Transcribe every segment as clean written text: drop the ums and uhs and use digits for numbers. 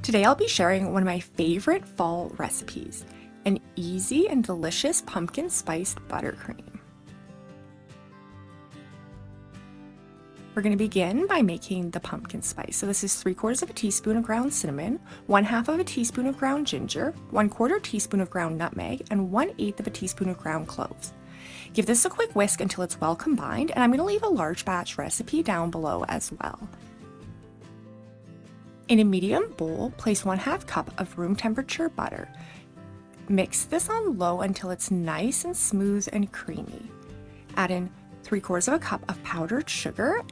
Today I'll be sharing one of my favorite fall recipes, an easy and delicious pumpkin spiced buttercream. We're going to begin by making the pumpkin spice. So this is 3/4 of a teaspoon of ground cinnamon, 1/2 of a teaspoon of ground ginger, 1/4 teaspoon of ground nutmeg, and 1/8 of a teaspoon of ground cloves. Give this a quick whisk until it's well combined, and I'm going to leave a large batch recipe down below as well. In a medium bowl, place 1/2 cup of room temperature butter. Mix this on low until it's nice and smooth and creamy. Add in 3/4 of a cup of powdered sugar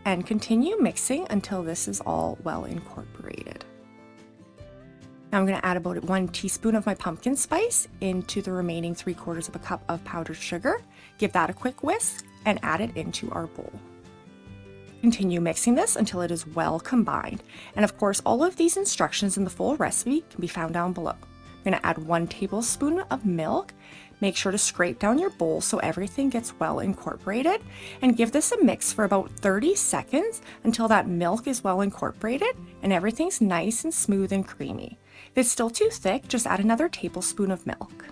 and continue mixing until this is all well incorporated. Now I'm going to add about 1 teaspoon of my pumpkin spice into the remaining 3/4 of a cup of powdered sugar. Give that a quick whisk and add it into our bowl. Continue mixing this until it is well combined. And of course, all of these instructions in the full recipe can be found down below. I'm going to add 1 tablespoon of milk. Make sure to scrape down your bowl so everything gets well incorporated, and give this a mix for about 30 seconds until that milk is well incorporated and everything's nice and smooth and creamy. If it's still too thick, just add another tablespoon of milk.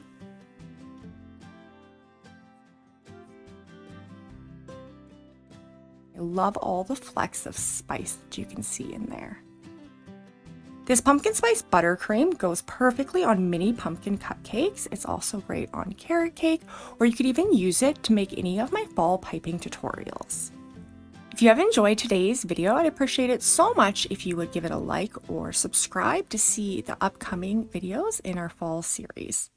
I love all the flecks of spice that you can see in there. This pumpkin spice buttercream goes perfectly on mini pumpkin cupcakes. It's also great on carrot cake, or you could even use it to make any of my fall piping tutorials. If you have enjoyed today's video, I'd appreciate it so much if you would give it a like or subscribe to see the upcoming videos in our fall series.